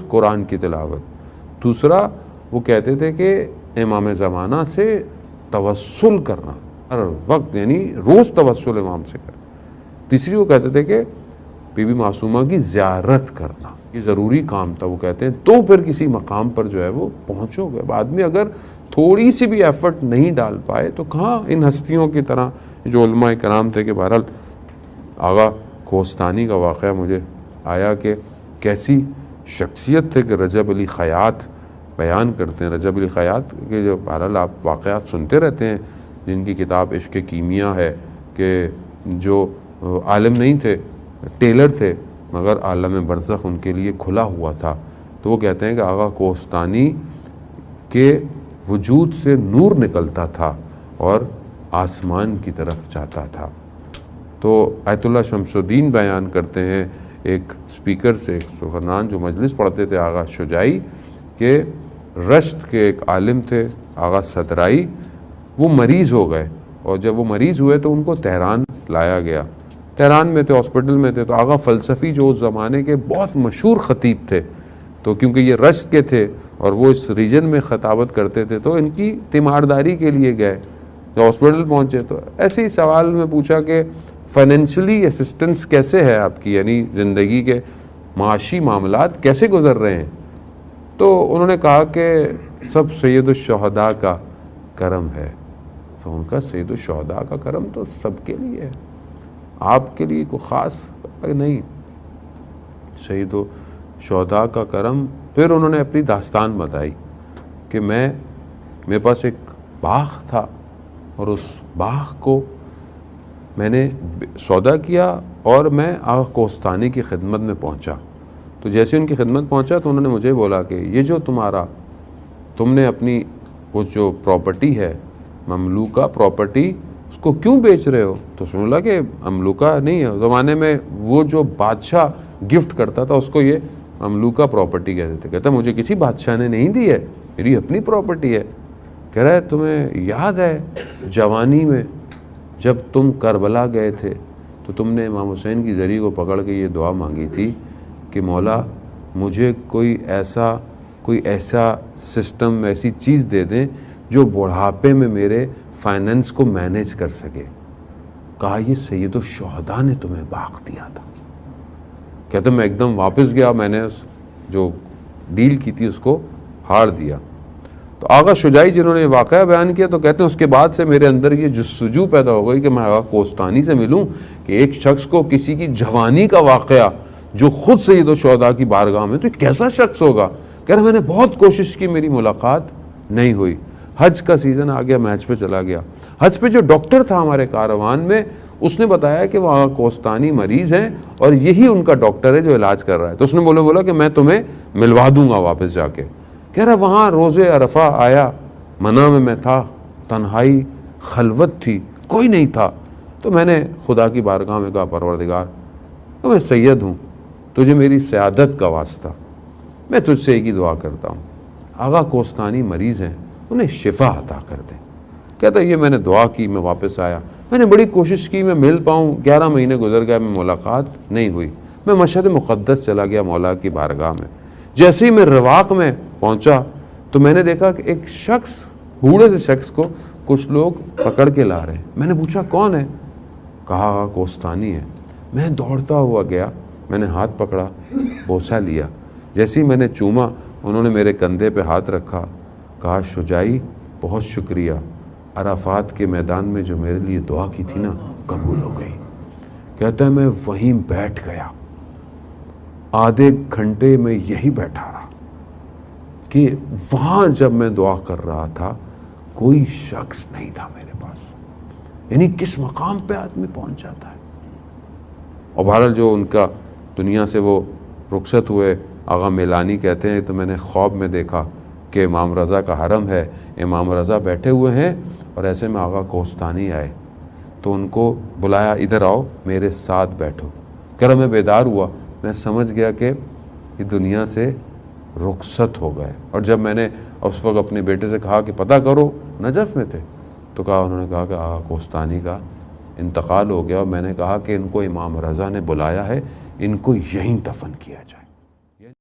قرآن کی تلاوت. دوسرا وہ کہتے تھے کہ امام زمانہ سے توسل کرنا ہر وقت، یعنی روز توسل امام سے کرنا. تیسری وہ کہتے تھے کہ بی بی معصومہ کی زیارت کرنا یہ ضروری کام تھا. وہ کہتے ہیں تو پھر کسی مقام پر جو ہے وہ پہنچو گے. بعد میں اگر تھوڑی سی بھی ایفرٹ نہیں ڈال پائے تو کہاں ان ہستیوں کی طرح جو علماء کرام تھے. کہ بہرحال آغا کوہستانی کا واقعہ مجھے آیا کہ کیسی شخصیت تھے کہ رجب علی خیاط بیان کرتے ہیں. رجب علی خیاط کے جو بہرحال آپ واقعات سنتے رہتے ہیں، جن کی کتاب عشق کیمیا ہے، کہ جو عالم نہیں تھے، ٹیلر تھے، مگر عالم برزخ ان کے لیے کھلا ہوا تھا. تو وہ کہتے ہیں کہ آغا کوہستانی کے وجود سے نور نکلتا تھا اور آسمان کی طرف جاتا تھا. تو آیت اللہ شمس الدین بیان کرتے ہیں ایک سپیکر سے، ایک سخنران جو مجلس پڑھتے تھے آغا شجاعی، کہ رشت کے ایک عالم تھے آغا صدرائی، وہ مریض ہو گئے، اور جب وہ مریض ہوئے تو ان کو تہران لایا گیا. تہران میں تھے، ہاسپٹل میں تھے. تو آغا فلسفی جو اس زمانے کے بہت مشہور خطیب تھے، تو کیونکہ یہ رشت کے تھے اور وہ اس ریجن میں خطابت کرتے تھے، تو ان کی تیمارداری کے لیے گئے. جب ہاسپٹل پہنچے تو ایسے ہی سوال میں پوچھا کہ فائنینشلی اسسٹنس کیسے ہے آپ کی، یعنی زندگی کے معاشی معاملات کیسے گزر رہے ہیں. تو انہوں نے کہا کہ سب سید الشہداء کا کرم ہے. تو ان کا سید الشہداء کا کرم تو سب کے لیے ہے، آپ کے لیے کوئی خاص نہیں. سید الشہداء کا کرم. پھر انہوں نے اپنی داستان بتائی کہ میرے پاس ایک باغ تھا، اور اس باغ کو میں نے سودا کیا اور میں آغا کوہستانی کی خدمت میں پہنچا. تو جیسے ان کی خدمت پہنچا تو انہوں نے مجھے بولا کہ یہ جو تم نے اپنی وہ جو پراپرٹی ہے، مملوکہ پراپرٹی، اس کو کیوں بیچ رہے ہو؟ تو سن لا کہ مملوکہ نہیں ہے. زمانے میں وہ جو بادشاہ گفٹ کرتا تھا اس کو یہ مملوکہ پراپرٹی کہتے تھے. کہتا مجھے کسی بادشاہ نے نہیں دی ہے، میری اپنی پراپرٹی ہے. کہہ رہا ہے تمہیں یاد ہے جوانی میں جب تم کربلا گئے تھے تو تم نے امام حسین کی زری کو پکڑ کے یہ دعا مانگی تھی کہ مولا مجھے کوئی ایسا سسٹم، ایسی چیز دے دیں جو بڑھاپے میں میرے فائننس کو مینیج کر سکے. کہا یہ سید الشہداء نے تمہیں باغ دیا تھا. کہتے میں ایک دم واپس گیا، میں نے جو ڈیل کی تھی اس کو ہار دیا. تو آغا شجاعی جنہوں نے یہ واقعہ بیان کیا تو کہتے ہیں اس کے بعد سے میرے اندر یہ جستجو پیدا ہو گئی کہ میں آغا کوہستانی سے ملوں، کہ ایک شخص کو کسی کی جوانی کا واقعہ جو خود سید الشہداء کی بارگاہ میں، تو کیسا شخص ہوگا. کہہ رہا میں نے بہت کوشش کی، میری ملاقات نہیں ہوئی. حج کا سیزن آ گیا، میں حج پہ چلا گیا. حج پہ جو ڈاکٹر تھا ہمارے کاروان میں، اس نے بتایا کہ وہ آغا کوہستانی مریض ہیں اور یہی ان کا ڈاکٹر ہے جو علاج کر رہا ہے. تو اس نے بولا کہ میں تمہیں ملوا دوں گا واپس جا کے. کہہ رہا وہاں روز عرفہ آیا، منام میں تھا، تنہائی خلوت تھی، کوئی نہیں تھا. تو میں نے خدا کی بارگاہ میں کہا پروردگار تو میں سید ہوں، تجھے میری سیادت کا واسطہ، میں تجھ سے ایک ہی دعا کرتا ہوں، آغا کوہستانی مریض ہیں، انہیں شفا عطا کر دیں. کہتا یہ میں نے دعا کی، میں واپس آیا، میں نے بڑی کوشش کی میں مل پاؤں. 11 مہینے گزر گئے، میں ملاقات نہیں ہوئی. میں مشہد مقدس چلا گیا مولا کی بارگاہ میں. جیسے ہی میں رواق میں پہنچا تو میں نے دیکھا کہ ایک شخص، بوڑھے سے شخص کو کچھ لوگ پکڑ کے لا رہے ہیں. میں نے پوچھا کون ہے؟ کہا آغا کوہستانی ہے. میں دوڑتا ہوا گیا، میں نے ہاتھ پکڑا، بوسہ لیا. جیسے ہی میں نے چوما، انہوں نے میرے کندھے پہ ہاتھ رکھا. کہا شجاعی بہت شکریہ، عرفات کے میدان میں جو میرے لیے دعا کی تھی نا قبول ہو گئی. کہتا ہے میں وہیں بیٹھ گیا، آدھے گھنٹے میں یہی بیٹھا رہا کہ وہاں جب میں دعا کر رہا تھا کوئی شخص نہیں تھا میرے پاس. یعنی کس مقام پہ آدمی پہنچ جاتا ہے. اور بہرحال جو ان کا دنیا سے وہ رخصت ہوئے، آغا میلانی کہتے ہیں تو میں نے خواب میں دیکھا کہ امام رضا کا حرم ہے، امام رضا بیٹھے ہوئے ہیں اور ایسے میں آغا کوہستانی آئے تو ان کو بلایا ادھر آؤ میرے ساتھ بیٹھو. کہہ رہا میں بیدار ہوا، میں سمجھ گیا کہ یہ دنیا سے رخصت ہو گئے. اور جب میں نے اس وقت اپنے بیٹے سے کہا کہ پتہ کرو، نجف میں تھے، تو انہوں نے کہا کہ آغا کوہستانی کا انتقال ہو گیا. اور میں نے کہا کہ ان کو امام رضا نے بلایا ہے، ان کو یہیں دفن کیا جائے.